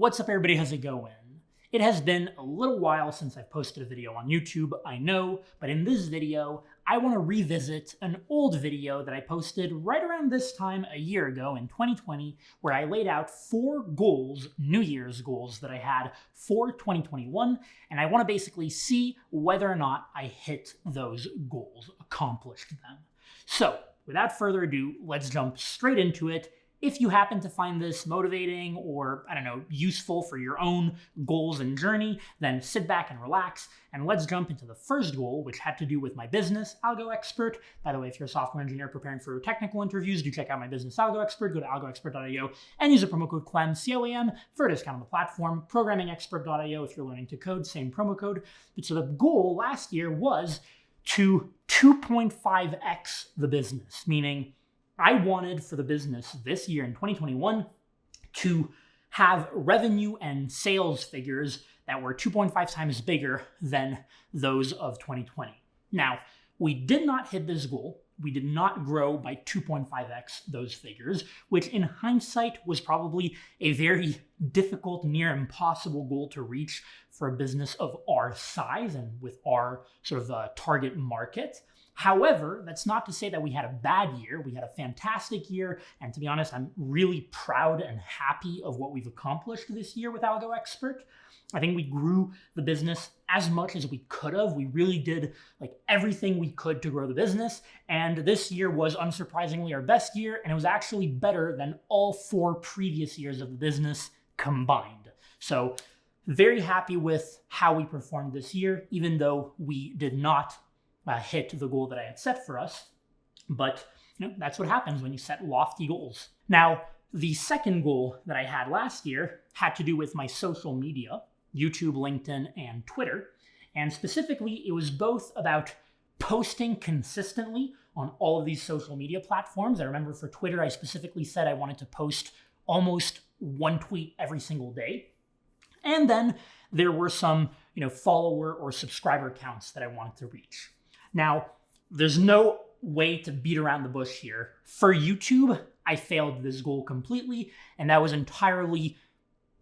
What's up everybody, how's it going? It has been a little while since I've posted a video on YouTube, I know, but in this video, I want to revisit an old video that I posted right around this time a year ago in 2020, where I laid out 4 goals, New Year's goals that I had for 2021, and I want to basically see whether or not I hit those goals, accomplished them. So, without further ado, let's jump straight into it. If you happen to find this motivating or, useful for your own goals and journey, then sit back and relax, and let's jump into the first goal, which had to do with my business, AlgoExpert. By the way, if you're a software engineer preparing for technical interviews, do check out my business, AlgoExpert. Go to algoexpert.io and use the promo code CLEM, C-L-E-M, for a discount on the platform. Programmingexpert.io if you're learning to code, same promo code. But so the goal last year was to 2.5x the business, meaning I wanted for the business this year in 2021 to have revenue and sales figures that were 2.5 times bigger than those of 2020. Now, we did not hit this goal. We did not grow by 2.5x those figures, which in hindsight was probably a very difficult, near impossible goal to reach for a business of our size and with our sort of target market. However, that's not to say that we had a bad year. We had a fantastic year, and to be honest, I'm really proud and happy of what we've accomplished this year with AlgoExpert. I think we grew the business as much as we could have. We really did everything we could to grow the business, and this year was unsurprisingly our best year, and it was actually better than all 4 previous years of the business combined. So, very happy with how we performed this year, even though we did not hit the goal that I had set for us. But that's what happens when you set lofty goals. Now, the second goal that I had last year had to do with my social media, YouTube, LinkedIn, and Twitter. And specifically, it was both about posting consistently on all of these social media platforms. I remember for Twitter, I specifically said I wanted to post almost 1 tweet every single day. And then there were some, follower or subscriber counts that I wanted to reach. Now, there's no way to beat around the bush here. For YouTube, I failed this goal completely, and that was entirely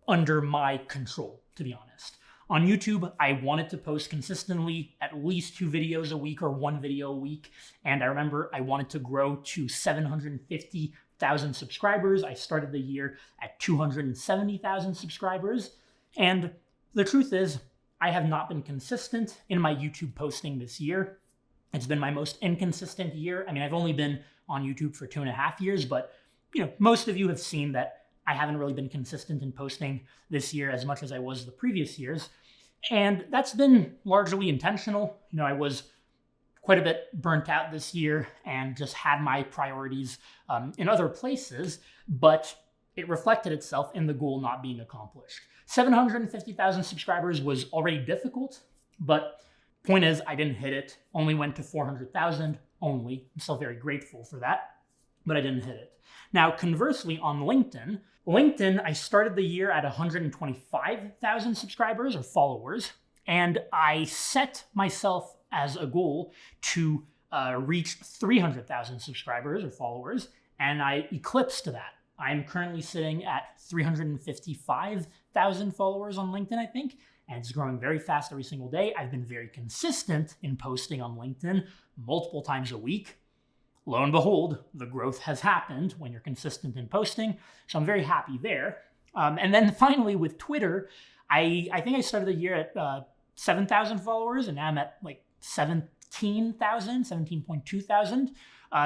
under my control, to be honest. On YouTube, I wanted to post consistently at least 2 videos a week or 1 video a week, and I remember I wanted to grow to 750,000 subscribers. I started the year at 270,000 subscribers, and the truth is, I have not been consistent in my YouTube posting this year. It's been my most inconsistent year. I've only been on YouTube for 2.5 years, but most of you have seen that I haven't really been consistent in posting this year as much as I was the previous years. And that's been largely intentional. I was quite a bit burnt out this year and just had my priorities in other places, but it reflected itself in the goal not being accomplished. 750,000 subscribers was already difficult, but point is, I didn't hit it, only went to 400,000 only. I'm still very grateful for that, but I didn't hit it. Now, conversely, on LinkedIn, I started the year at 125,000 subscribers or followers, and I set myself as a goal to reach 300,000 subscribers or followers, and I eclipsed that. I'm currently sitting at 355,000 followers on LinkedIn, I think, and it's growing very fast every single day. I've been very consistent in posting on LinkedIn multiple times a week. Lo and behold, the growth has happened when you're consistent in posting, so I'm very happy there. And then finally with Twitter, I think I started the year at 7,000 followers, and now I'm at 17.2 thousand.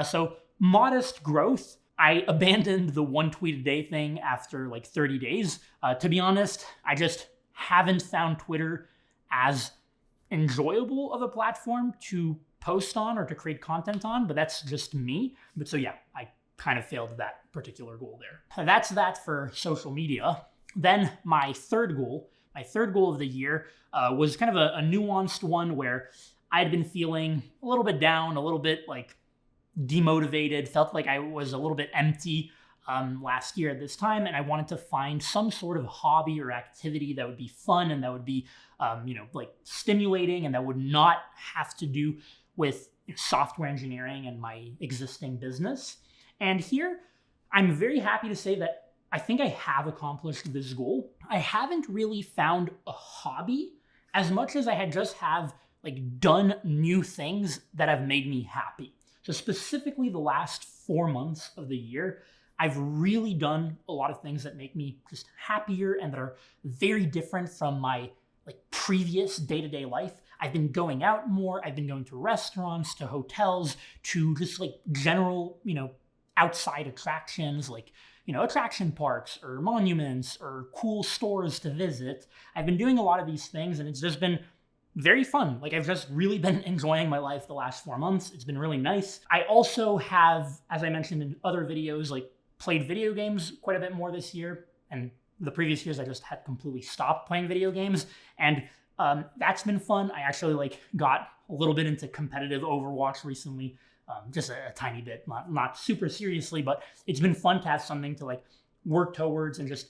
So modest growth. I abandoned the 1 tweet a day thing after 30 days. To be honest, I just haven't found Twitter as enjoyable of a platform to post on or to create content on, but that's just me. But so yeah, I kind of failed that particular goal there. That's that for social media. Then my third goal of the year was kind of a nuanced one where I'd been feeling a little bit down, a little bit demotivated, felt like I was a little bit empty last year at this time, and I wanted to find some sort of hobby or activity that would be fun and that would be, stimulating and that would not have to do with software engineering and my existing business. And here, I'm very happy to say that I think I have accomplished this goal. I haven't really found a hobby as much as I had just have like done new things that have made me happy. So specifically the last 4 months of the year, I've really done a lot of things that make me just happier and that are very different from my like previous day-to-day life. I've been going out more. I've been going to restaurants, to hotels, to just like general, outside attractions like, attraction parks or monuments or cool stores to visit. I've been doing a lot of these things and it's just been very fun. Like I've just really been enjoying my life the last 4 months. It's been really nice. I also have, as I mentioned in other videos, like played video games quite a bit more this year. And the previous years I just had completely stopped playing video games. And that's been fun. I actually like got a little bit into competitive Overwatch recently. Just a tiny bit, not super seriously, but it's been fun to have something to like work towards and just,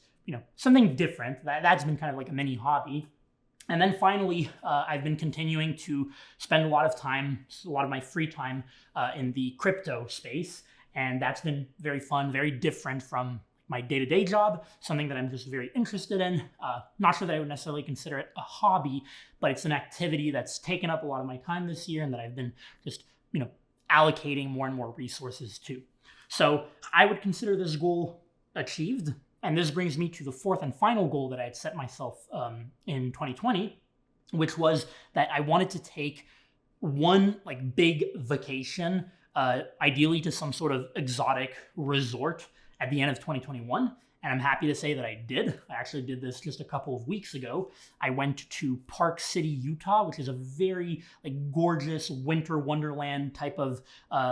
something different. That's been kind of like a mini hobby. And then finally, I've been continuing to spend a lot of my free time in the crypto space. And that's been very fun, very different from my day-to-day job, something that I'm just very interested in. Not sure that I would necessarily consider it a hobby, but it's an activity that's taken up a lot of my time this year and that I've been just, allocating more and more resources to. So I would consider this goal achieved. And this brings me to the fourth and final goal that I had set myself in 2020, which was that I wanted to take one like big vacation, ideally to some sort of exotic resort at the end of 2021. And I'm happy to say that I did. I actually did this just a couple of weeks ago. I went to Park City, Utah, which is a very like gorgeous winter wonderland type of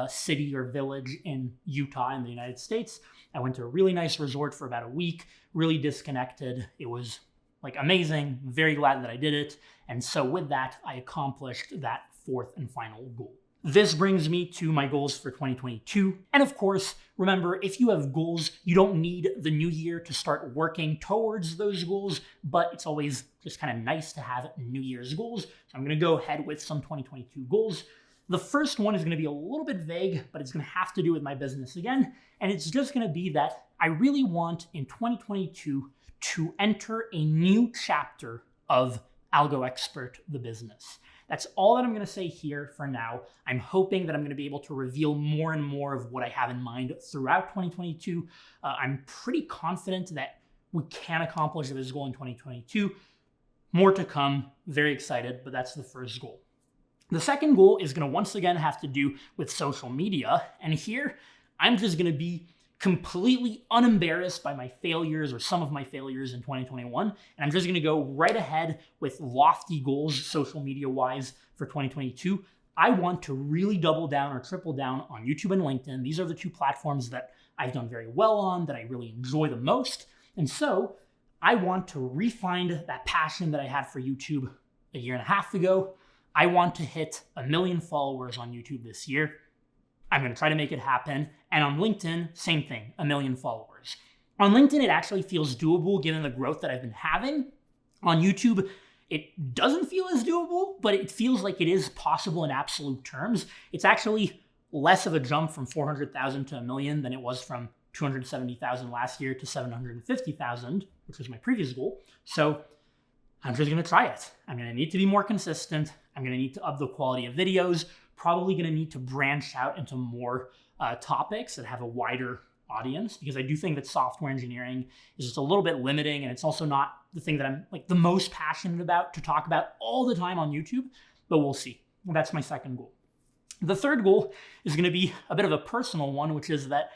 city or village in Utah in the United States. I went to a really nice resort for about a week, really disconnected. It was like amazing. Very glad that I did it. And so with that, I accomplished that fourth and final goal. This brings me to my goals for 2022. And of course, remember, if you have goals, you don't need the new year to start working towards those goals, but it's always just kind of nice to have New Year's goals. So I'm going to go ahead with some 2022 goals. The first one is going to be a little bit vague, but it's going to have to do with my business again. And it's just going to be that I really want in 2022 to enter a new chapter of AlgoExpert, the business. That's all that I'm going to say here for now. I'm hoping that I'm going to be able to reveal more and more of what I have in mind throughout 2022. I'm pretty confident that we can accomplish this goal in 2022. More to come. Very excited, but that's the first goal. The second goal is going to once again have to do with social media. And here, I'm just going to be completely unembarrassed by my failures or some of my failures in 2021. And I'm just going to go right ahead with lofty goals social media wise for 2022. I want to really double down or triple down on YouTube and LinkedIn. These are the two platforms that I've done very well on, that I really enjoy the most. And so I want to re-find that passion that I had for YouTube a year and a half ago. I want to hit 1 million followers on YouTube this year. I'm going to try to make it happen. And on LinkedIn, same thing, 1 million followers. On LinkedIn, it actually feels doable given the growth that I've been having. On YouTube, it doesn't feel as doable, but it feels like it is possible in absolute terms. It's actually less of a jump from 400,000 to 1 million than it was from 270,000 last year to 750,000, which was my previous goal. So I'm just going to try it. I'm going to need to be more consistent. I'm going to need to up the quality of videos. Probably going to need to branch out into more topics that have a wider audience, because I do think that software engineering is just a little bit limiting, and it's also not the thing that I'm like the most passionate about to talk about all the time on YouTube, but we'll see. That's my second goal. The third goal is going to be a bit of a personal one, which is that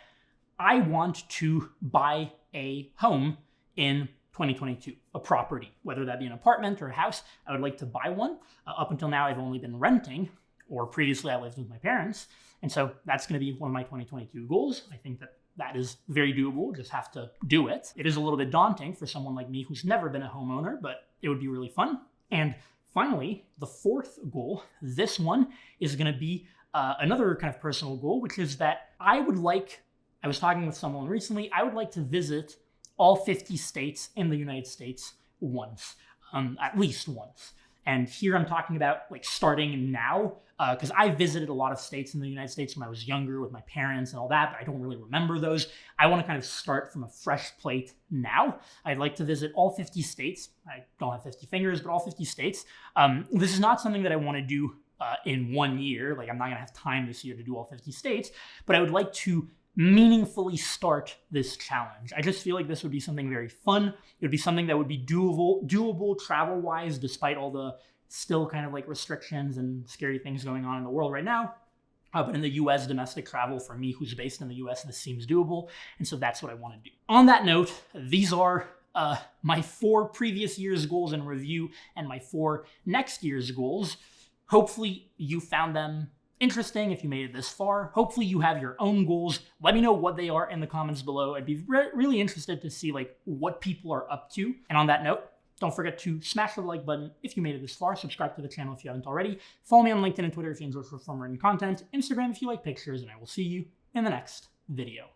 I want to buy a home in 2022, a property, whether that be an apartment or a house. I would like to buy one. Up until now, I've only been renting, or previously I lived with my parents. And so that's going to be one of my 2022 goals. I think that is very doable. Just have to do it. It is a little bit daunting for someone like me who's never been a homeowner, but it would be really fun. And finally, the fourth goal, this one is going to be another kind of personal goal, which is that I was talking with someone recently, I would like to visit all 50 states in the United States once, at least once. And here I'm talking about like starting now, because I visited a lot of states in the United States when I was younger with my parents and all that, but I don't really remember those. I want to kind of start from a fresh plate now. I'd like to visit all 50 states. I don't have 50 fingers, but all 50 states. This is not something that I want to do in 1 year. Like, I'm not going to have time this year to do all 50 states, but I would like to meaningfully start this challenge. I just feel like this would be something very fun. It would be something that would be doable travel-wise, despite all the still kind of like restrictions and scary things going on in the world right now. But in the US, domestic travel, for me, who's based in the US, this seems doable. And so that's what I want to do. On that note, these are my 4 previous year's goals in review and my 4 next year's goals. Hopefully you found them interesting if you made it this far. Hopefully you have your own goals. Let me know what they are in the comments below. I'd be really interested to see like what people are up to. And on that note, don't forget to smash the like button if you made it this far. Subscribe to the channel if you haven't already. Follow me on LinkedIn and Twitter if you enjoy short-form written content. Instagram if you like pictures, and I will see you in the next video.